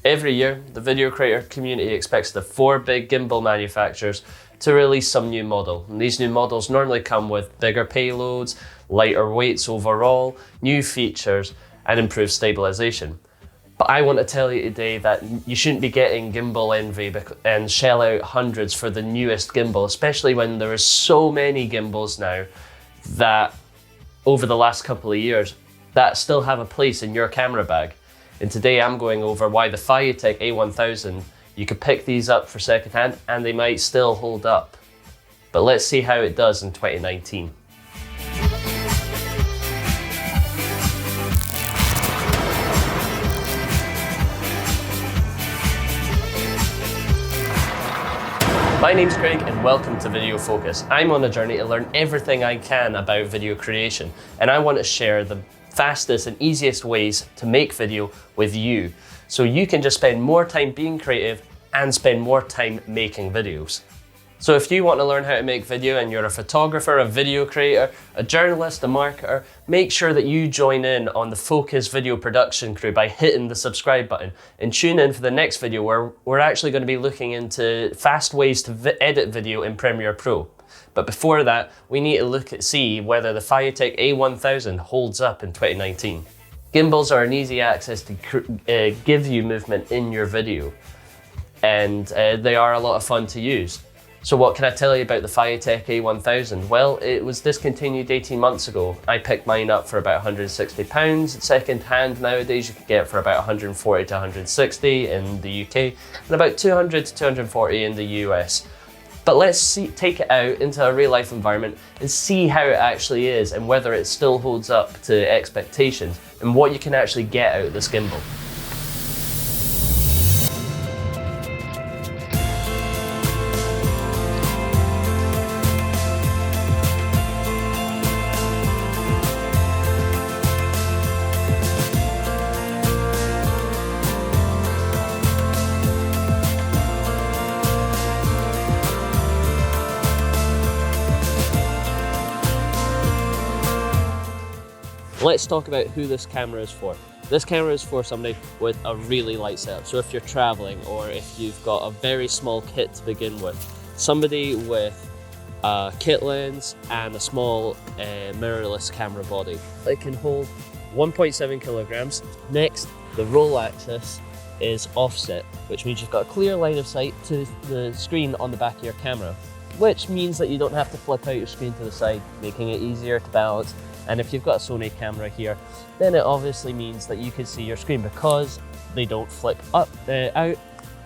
Every year, the video creator community expects the 4 big gimbal manufacturers to release some new model. And these new models normally come with bigger payloads, lighter weights overall, new features, and improved stabilization. But I want to tell you today that you shouldn't be getting gimbal envy and shell out hundreds for the newest gimbal, especially when there are so many gimbals now that over the last couple of years that still have a place in your camera bag. And today I'm going over why the Feiyutech A1000, you could pick these up for secondhand and they might still hold up. But let's see how it does in 2019. My name's Craig and welcome to Video Focus. I'm on a journey to learn everything I can about video creation, and I want to share the fastest and easiest ways to make video with you, so you can just spend more time being creative and spend more time making videos. So if you want to learn how to make video and you're a photographer, a video creator, a journalist, a marketer, make sure that you join in on the Focus video production crew by hitting the subscribe button and tune in for the next video where we're actually going to be looking into fast ways to edit video in Premiere Pro. But before that, we need to see whether the Feiyutech A1000 holds up in 2019. Gimbals are an easy access to give you movement in your video, and they are a lot of fun to use. So what can I tell you about the Feiyutech A1000? Well, it was discontinued 18 months ago. I picked mine up for about £160. Second hand nowadays you can get for about 140 to 160 in the UK and about 200 to 240 in the US. But let's take it out into a real life environment and see how it actually is and whether it still holds up to expectations and what you can actually get out of this gimbal. Let's talk about who this camera is for. This camera is for somebody with a really light setup. So if you're traveling or if you've got a very small kit to begin with, somebody with a kit lens and a small mirrorless camera body. It can hold 1.7 kilograms. Next, the roll axis is offset, which means you've got a clear line of sight to the screen on the back of your camera, which means that you don't have to flip out your screen to the side, making it easier to balance. And if you've got a Sony camera here, then it obviously means that you can see your screen because they don't flip up, out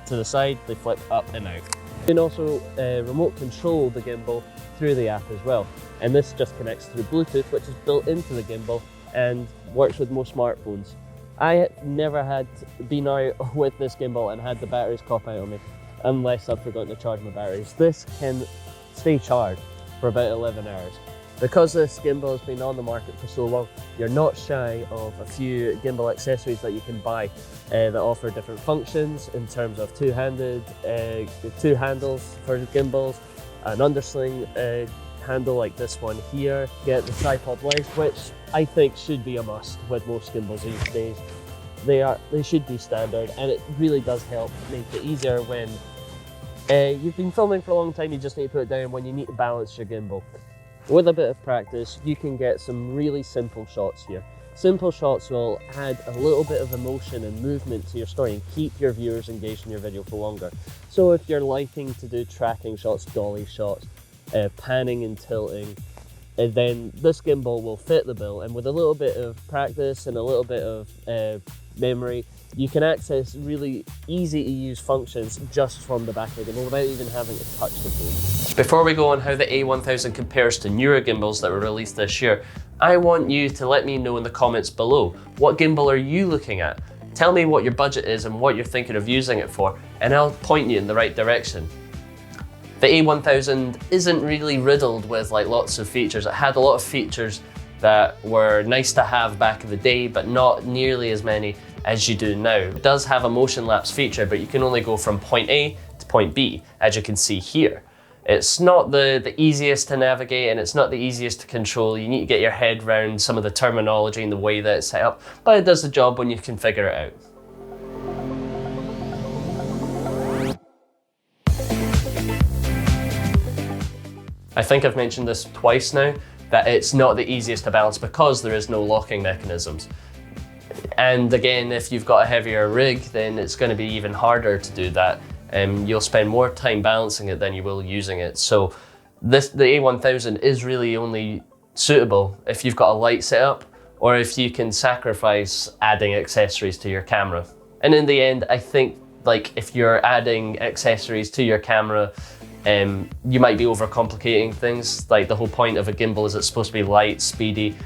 to the side, they flip up and out. You can also remote control the gimbal through the app as well. And this just connects through Bluetooth, which is built into the gimbal and works with most smartphones. I have never been out with this gimbal and had the batteries cop out on me, unless I've forgotten to charge my batteries. This can stay charged for about 11 hours. Because this gimbal has been on the market for so long, you're not shy of a few gimbal accessories that you can buy that offer different functions in terms of two handles for gimbals, an undersling handle like this one here, get the tripod legs, which I think should be a must with most gimbals these days. They should be standard, and it really does help make it easier when you've been filming for a long time. You just need to put it down when you need to balance your gimbal. With a bit of practice, you can get some really simple shots here. Simple shots will add a little bit of emotion and movement to your story and keep your viewers engaged in your video for longer. So if you're liking to do tracking shots, dolly shots, panning and tilting, then this gimbal will fit the bill. And with a little bit of practice and a little bit of memory, you can access really easy to use functions just from the back of the gimbal without even having to touch the phone. Before we go on how the A1000 compares to newer gimbals that were released this year, I want you to let me know in the comments below, what gimbal are you looking at? Tell me what your budget is and what you're thinking of using it for, and I'll point you in the right direction. The A1000 isn't really riddled with lots of features. It had a lot of features that were nice to have back in the day, but not nearly as many as you do now. It does have a motion lapse feature, but you can only go from point A to point B, as you can see here. It's not the easiest to navigate, and it's not the easiest to control. You need to get your head around some of the terminology and the way that it's set up, but it does the job when you can figure it out. I think I've mentioned this twice now, that it's not the easiest to balance because there is no locking mechanisms. And again, if you've got a heavier rig, then it's going to be even harder to do that. You'll spend more time balancing it than you will using it. So the A1000 is really only suitable if you've got a light setup or if you can sacrifice adding accessories to your camera. And in the end, I think like if you're adding accessories to your camera, you might be overcomplicating things. Like the whole point of a gimbal is it's supposed to be light, speedy,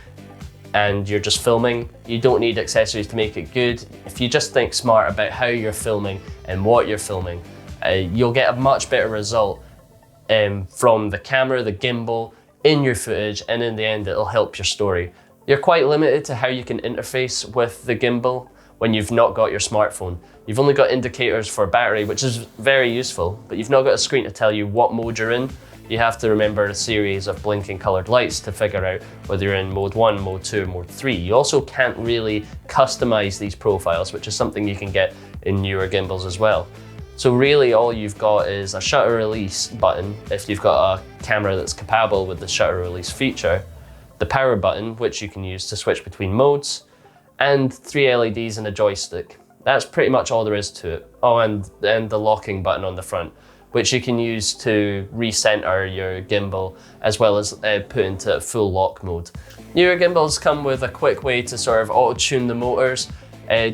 and you're just filming. You don't need accessories to make it good. If you just think smart about how you're filming and what you're filming, you'll get a much better result from the camera, the gimbal, in your footage, and in the end it'll help your story. You're quite limited to how you can interface with the gimbal when you've not got your smartphone. You've only got indicators for battery, which is very useful, but you've not got a screen to tell you what mode you're in. You have to remember a series of blinking coloured lights to figure out whether you're in mode 1, mode 2, or mode 3. You also can't really customize these profiles, which is something you can get in newer gimbals as well. So really all you've got is a shutter release button if you've got a camera that's compatible with the shutter release feature, the power button, which you can use to switch between modes, and 3 LEDs and a joystick. That's pretty much all there is to it. Oh, and the locking button on the front, which you can use to recenter your gimbal as well as put into full lock mode. Newer gimbals come with a quick way to sort of auto-tune the motors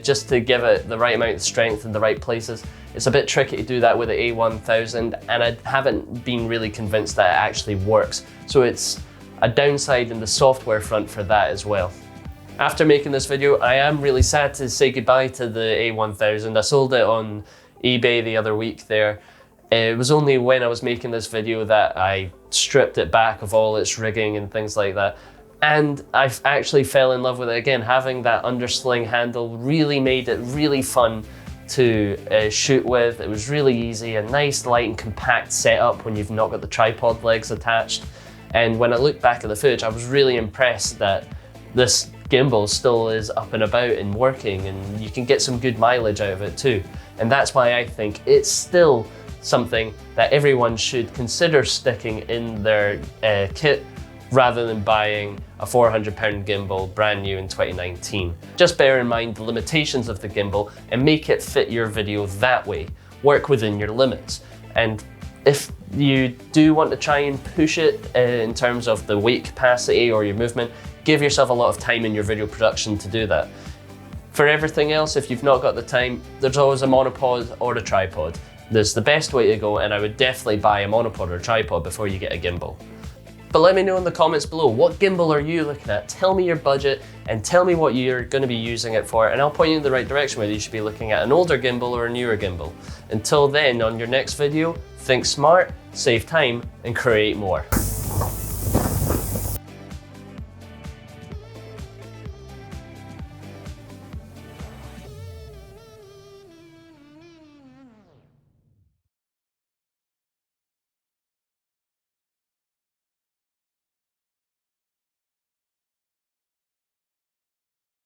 just to give it the right amount of strength in the right places. It's a bit tricky to do that with the A1000, and I haven't been really convinced that it actually works. So it's a downside in the software front for that as well. After making this video, I am really sad to say goodbye to the A1000. I sold it on eBay the other week there. It was only when I was making this video that I stripped it back of all its rigging and things like that. And I actually fell in love with it again. Having that undersling handle really made it really fun to shoot with. It was really easy, a nice light and compact setup when you've not got the tripod legs attached. And when I look back at the footage, I was really impressed that this gimbal still is up and about and working, and you can get some good mileage out of it too. And that's why I think it's still something that everyone should consider sticking in their kit rather than buying a £400 gimbal brand new in 2019. Just bear in mind the limitations of the gimbal and make it fit your video that way. Work within your limits. And if you do want to try and push it in terms of the weight capacity or your movement, give yourself a lot of time in your video production to do that. For everything else, if you've not got the time, there's always a monopod or a tripod. That's the best way to go, and I would definitely buy a monopod or a tripod before you get a gimbal. But let me know in the comments below, what gimbal are you looking at? Tell me your budget and tell me what you're going to be using it for, and I'll point you in the right direction whether you should be looking at an older gimbal or a newer gimbal. Until then, on your next video, think smart, save time, and create more.